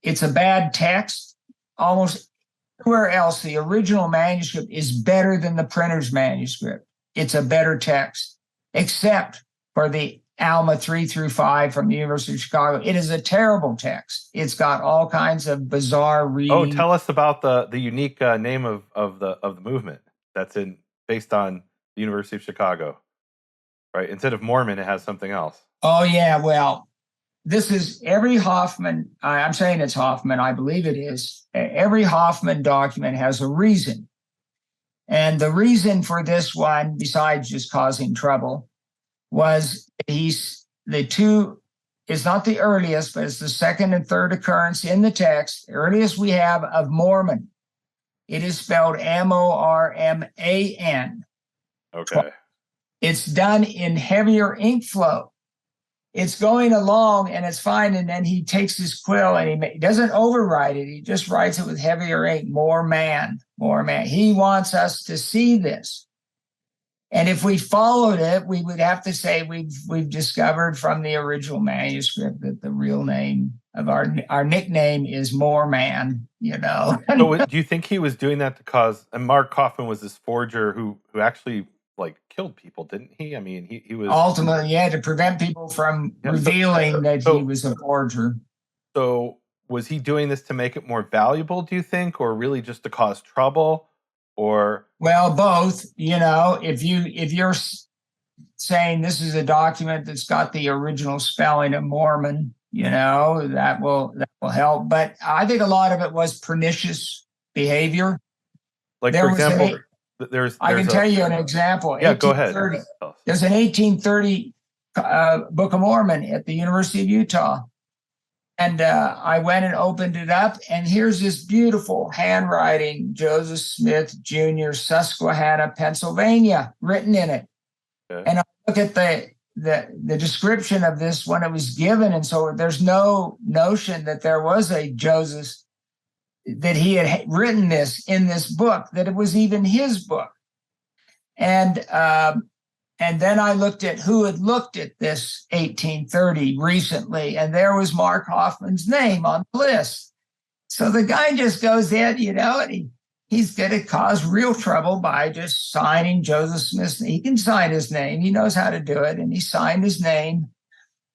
It's a bad text. Almost everywhere else, the original manuscript is better than the printer's manuscript. It's a better text, except for the Alma 3 through 5 from the University of Chicago. It is a terrible text. It's got all kinds of bizarre reading. Oh, tell us about the unique name of the movement that's based on the University of Chicago, right? Instead of Mormon, it has something else. Oh yeah, well, this is every Hoffman. I'm saying it's Hoffman. I believe it is. Every Hoffman document has a reason, and the reason for this one, besides just causing trouble, was it's not the earliest, but it's the second and third occurrence in the text. The earliest we have of Mormon. It is spelled Morman. Okay. It's done in heavier ink flow. It's going along and it's fine. And then he takes his quill and he doesn't overwrite it. He just writes it with heavier ink. More man. He wants us to see this. And if we followed it, we would have to say we've discovered from the original manuscript that the real name of our nickname is Morman, So do you think he was doing that to cause, and Mark Kaufman was this forger who actually killed people, didn't he? I mean, he was ultimately, to prevent people from revealing that he was a forger. So was he doing this to make it more valuable, do you think, or really just to cause trouble? Or both. If you're saying this is a document that's got the original spelling of Mormon, that will help. But I think a lot of it was pernicious behavior. For example, I can tell you an example. Yeah, go ahead. There's an 1830 Book of Mormon at the University of Utah. And I went and opened it up, and here's this beautiful handwriting, Joseph Smith Jr., Susquehanna, Pennsylvania, written in it. Okay. And I look at the description of this when it was given, and so there's no notion that there was a Joseph, that he had written this in this book, that it was even his book. And then I looked at who had looked at this 1830 recently, and there was Mark Hoffman's name on the list. So the guy just goes in, and he's going to cause real trouble by just signing Joseph Smith's name. He can sign his name. He knows how to do it, and he signed his name.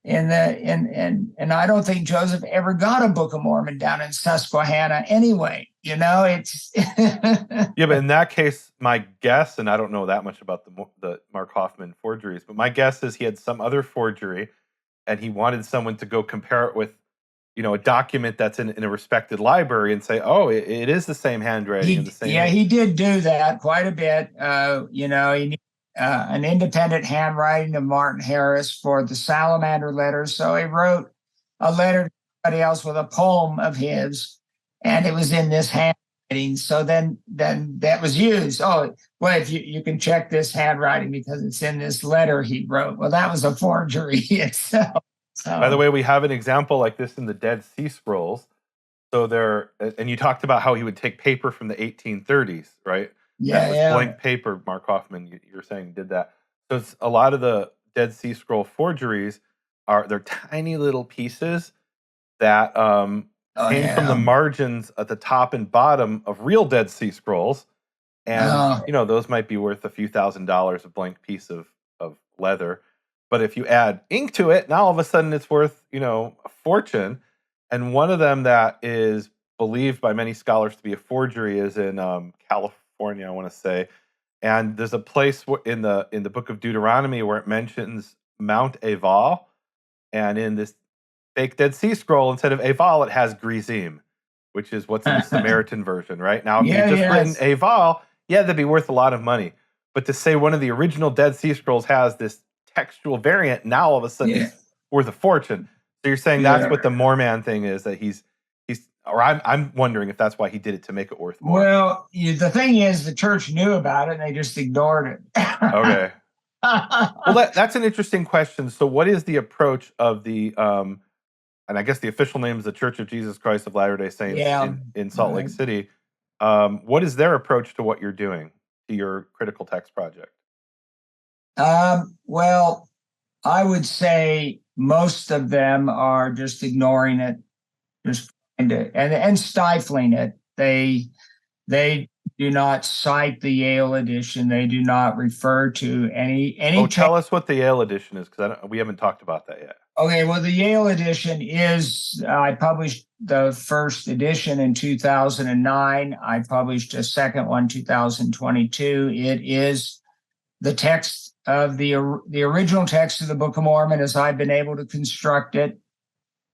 And I don't think Joseph ever got a Book of Mormon down in Susquehanna anyway. It's yeah, but in that case, my guess, and I don't know that much about the Mark Hoffman forgeries, but my guess is he had some other forgery, and he wanted someone to go compare it with, a document that's in a respected library and say, oh, it is the same handwriting. He did do that quite a bit. He an independent handwriting of Martin Harris for the Salamander letters. So he wrote a letter to somebody else with a poem of his, and it was in this handwriting. So then that was used. Oh, well, if you can check this handwriting because it's in this letter he wrote. Well, that was a forgery itself. So. By the way, we have an example like this in the Dead Sea Scrolls. So and you talked about how he would take paper from the 1830s, right? Yeah, blank paper. Mark Hoffman, you're saying, did that. So it's a lot of the Dead Sea Scroll forgeries they're tiny little pieces that came from the margins at the top and bottom of real Dead Sea Scrolls, and those might be worth a few $1,000s a blank piece of leather. But if you add ink to it, now all of a sudden it's worth a fortune. And one of them that is believed by many scholars to be a forgery is in California, I want to say, and there's a place in the book of Deuteronomy where it mentions Mount Aval, and in this fake Dead Sea Scroll, instead of Aval, it has Gerizim, which is what's in the Samaritan version, right? Now, if you just written Aval, that'd be worth a lot of money. But to say one of the original Dead Sea Scrolls has this textual variant, now all of a sudden it's worth a fortune. So you're saying Yeah. that's what the Mormon thing is, that he's, or I'm wondering if that's why he did it, to make it worth more. Well, the thing is, the church knew about it and they just ignored it. Okay. Well, that's an interesting question. So what is the approach of the, and I guess the official name is the Church of Jesus Christ of Latter-day Saints Yeah. in Salt Lake Right. City. What is their approach to what you're doing, to your critical text project? Well, I would say most of them are just ignoring it, just and stifling it. They do not cite the Yale edition. They do not refer to any. Oh, tell us what the Yale edition is, because we haven't talked about that yet. Okay, well, the Yale edition is, I published the first edition in 2009. I published a second one, 2022. It is the text of the original text of the Book of Mormon as I've been able to construct it.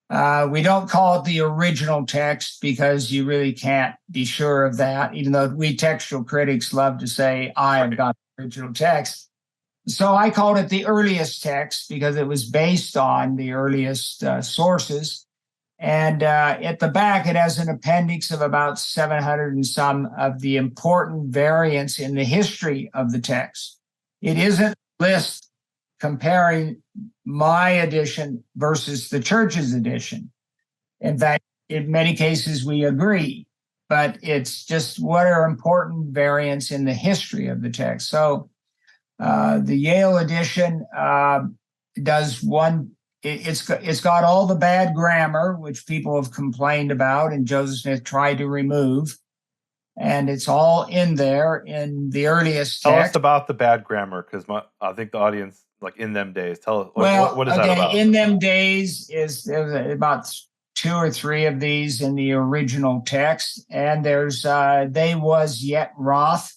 We don't call it the original text because you really can't be sure of that, even though we textual critics love to say, I have got the original text. So I called it the earliest text because it was based on the earliest sources. And at the back, it has an appendix of about 700 and some of the important variants in the history of the text. It isn't a list comparing my edition versus the church's edition. In fact, in many cases, we agree, but it's just what are important variants in the history of the text. So the Yale edition does one. It's got all the bad grammar, which people have complained about, and Joseph Smith tried to remove, and it's all in there in the earliest text. Tell us about the bad grammar, because I think the audience, like, in them days. Tell us, what is that about? In them days is about 2 or 3 of these in the original text, and there's they was yet wroth.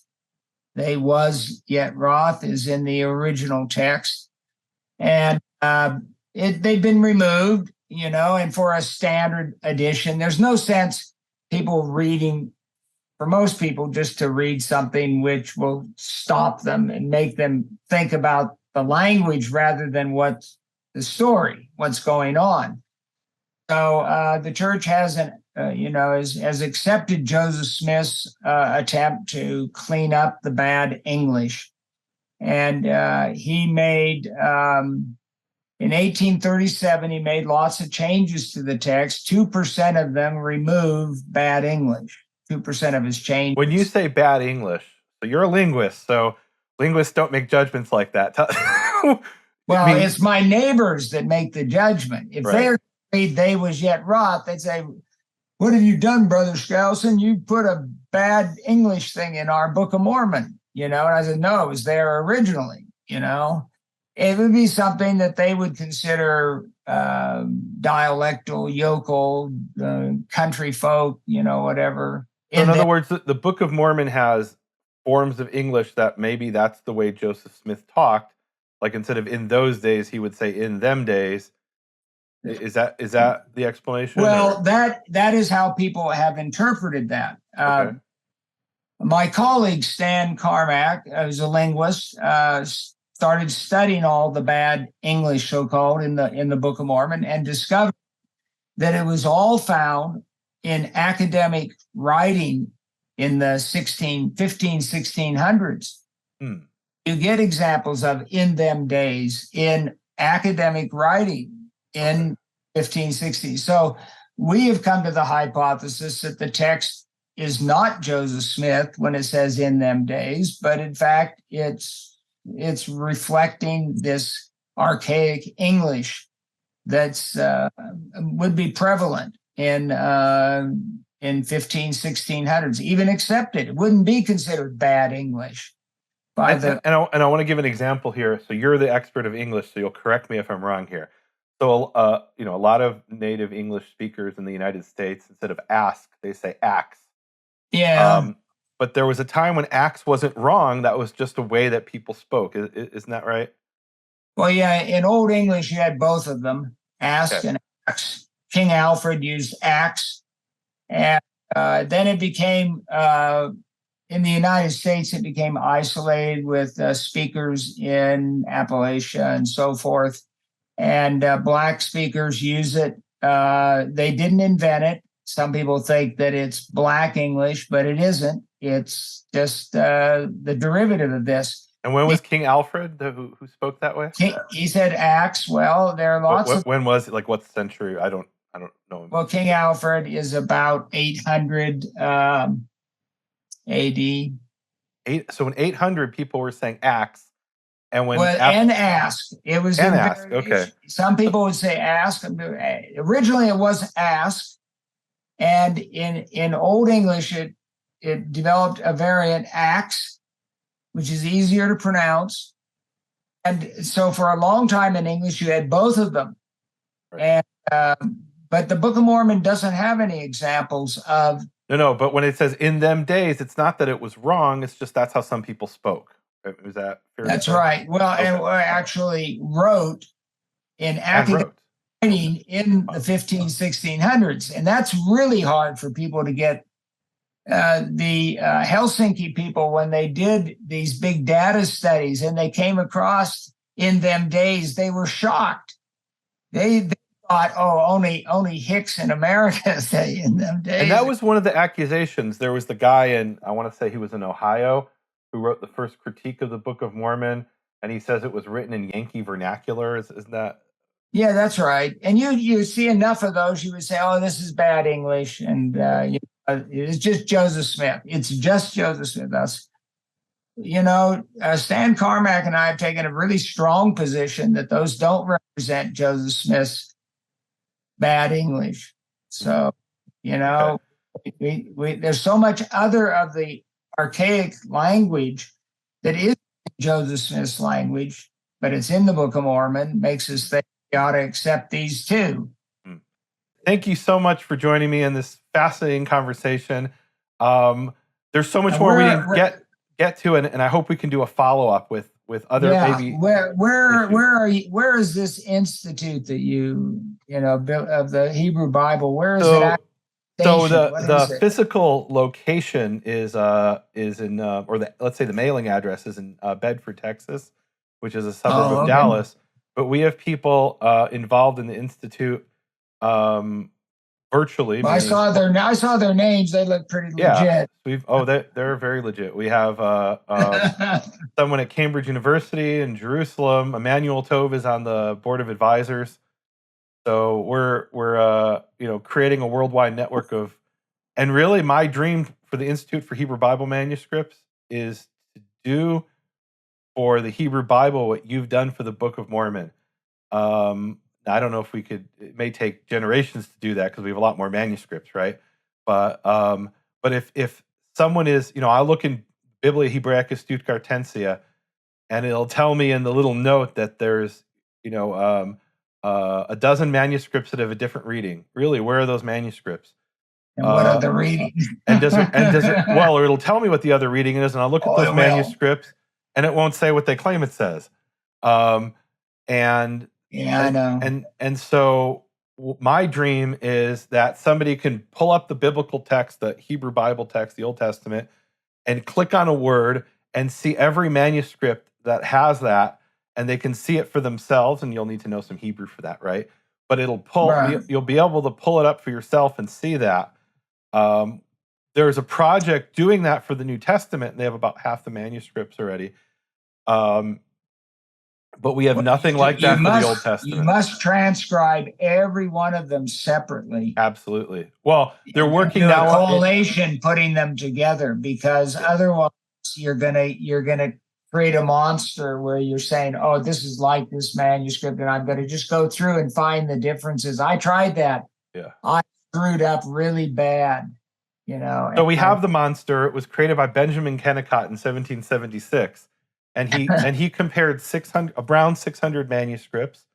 They was yet wroth is in the original text, and they've been removed, and for a standard edition, there's no sense people reading, for most people, just to read something which will stop them and make them think about the language rather than what's the story, what's going on. So the church hasn't, has accepted Joseph Smith's attempt to clean up the bad English. And he made, in 1837, he made lots of changes to the text. 2% of them removed bad English, 2% of his changes. When you say bad English, so you're a linguist, so linguists don't make judgments like that. Well, it's my neighbors that make the judgment. If they're they was yet wroth, they'd say, what have you done, Brother Skousen? You put a bad English thing in our Book of Mormon, And I said, no, it was there originally, It would be something that they would consider dialectal, yokel, country folk, whatever. So in other words, the Book of Mormon has forms of English that maybe that's the way Joseph Smith talked. Like, instead of in those days, he would say in them days. Is that the explanation? Well, that is how people have interpreted that. Okay. My colleague Stan Carmack, who's a linguist, started studying all the bad English, so-called, in the Book of Mormon, and discovered that it was all found in academic writing in the 1600s. You get examples of in them days in academic writing in 1560. So we have come to the hypothesis that the text is not Joseph Smith when it says in them days, but in fact it's reflecting this archaic English that's would be prevalent in 1600s, even accepted. It wouldn't be considered bad English. And I want to give an example here. So you're the expert of English, so you'll correct me if I'm wrong here. So, a lot of native English speakers in the United States, instead of ask, they say axe. Yeah. But there was a time when axe wasn't wrong. That was just a way that people spoke. Isn't that right? Well, yeah. In Old English, you had both of them, ask and axe. King Alfred used axe. And then it became, in the United States, it became isolated with speakers in Appalachia and so forth. and black speakers use it. They didn't invent it. Some people think that it's Black English, but it isn't. It's just the derivative of this. And when was King Alfred who spoke that way? He said Acts. Well, there are lots of. When was it? Like what century? I don't know him. Well, King Alfred is about 800 A.D. So in 800, people were saying Acts, and when and ask, it was and ask. Okay. Some people would say ask. Originally, it was ask, and in Old English, it developed a variant ax, which is easier to pronounce. And so for a long time in English, you had both of them. Right. And but the Book of Mormon doesn't have any examples of. No, but when it says in them days, it's not that it was wrong. It's just that's how some people spoke. Is that fair? That's right. Well, okay. And actually wrote in academic writing in the 1600s. And that's really hard for people to get. The Helsinki people, when they did these big data studies and they came across in them days, they were shocked. They thought, oh, only Hicks in America say in them days. And that was one of the accusations. There was the guy in, I want to say he was in Ohio, who wrote the first critique of the Book of Mormon, and he says it was written in Yankee vernacular. Isn't that? Yeah, that's right. And you see enough of those, you would say, oh, this is bad English, and it's just Joseph Smith. It's just Joseph Smith. That's, Stan Carmack and I have taken a really strong position that those don't represent Joseph Smith's bad English. So, there's so much other of the archaic language that is Joseph Smith's language, but it's in the Book of Mormon, makes us think we ought to accept these too. Thank you so much for joining me in this fascinating conversation. There's so much more we didn't get to, and I hope we can do a follow-up with other maybe. Where is this institute that you built of the Hebrew Bible? Where is it at? So the physical location is in let's say the mailing address is in Bedford, Texas, which is a suburb of Dallas. But we have people involved in the institute virtually. Well, I saw their names. They look pretty legit. They're very legit. We have someone at Cambridge University in Jerusalem. Emmanuel Tove is on the board of advisors. So we're creating a worldwide network of, and really my dream for the Institute for Hebrew Bible Manuscripts is to do for the Hebrew Bible what you've done for the Book of Mormon. I don't know if we could. It may take generations to do that because we have a lot more manuscripts, right? But if someone is, I look in Biblia Hebraica Stuttgartensia, and it'll tell me in the little note that there's, a dozen manuscripts that have a different reading. Really, where are those manuscripts? And what are the readings? and does it? Well, it'll tell me what the other reading is, and I'll look at those manuscripts, and it won't say what they claim it says. I know. And so my dream is that somebody can pull up the biblical text, the Hebrew Bible text, the Old Testament, and click on a word and see every manuscript that has that, and they can see it for themselves, and you'll need to know some Hebrew for that, right? But it'll pull, you'll be able to pull it up for yourself and see that. There's a project doing that for the New Testament, and they have about half the manuscripts already. But we have nothing like that for the Old Testament. You must transcribe every one of them separately. Absolutely. Well, they're working now on collation, putting them together, because otherwise you're gonna create a monster where you're saying, "Oh, this is like this manuscript," and I'm going to just go through and find the differences. I tried that. Yeah, I screwed up really bad. So we have the monster. It was created by Benjamin Kennicott in 1776. And he compared around 600 manuscripts.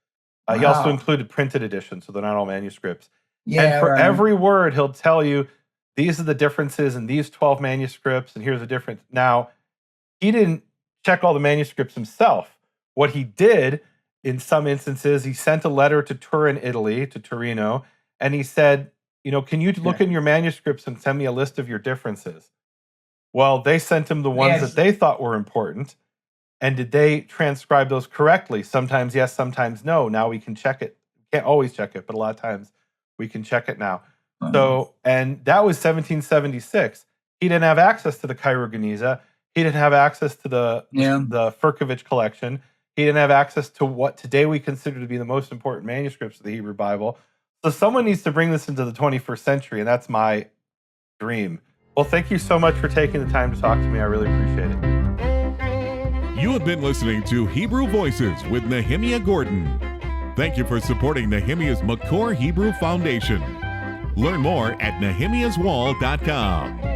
He also included printed editions, so they're not all manuscripts. Yeah, and for every word, he'll tell you, these are the differences in these 12 manuscripts, and here's the difference. Now, he didn't check all the manuscripts himself. What he did, in some instances, he sent a letter to Turin, Italy, to Torino, and he said, can you look in your manuscripts and send me a list of your differences? Well, they sent him the ones that they thought were important. And did they transcribe those correctly? Sometimes yes, sometimes no. Now we can check it. Can't always check it, but a lot of times we can check it now. So, and that was 1776. He didn't have access to the Cairo Geniza. He didn't have access to the Furkovich collection. He didn't have access to what today we consider to be the most important manuscripts of the Hebrew Bible. So someone needs to bring this into the 21st century, and that's my dream. Well, thank you so much for taking the time to talk to me. I really appreciate it. You have been listening to Hebrew Voices with Nehemia Gordon. Thank you for supporting Nehemia's McCore Hebrew Foundation. Learn more at nehemiaswall.com.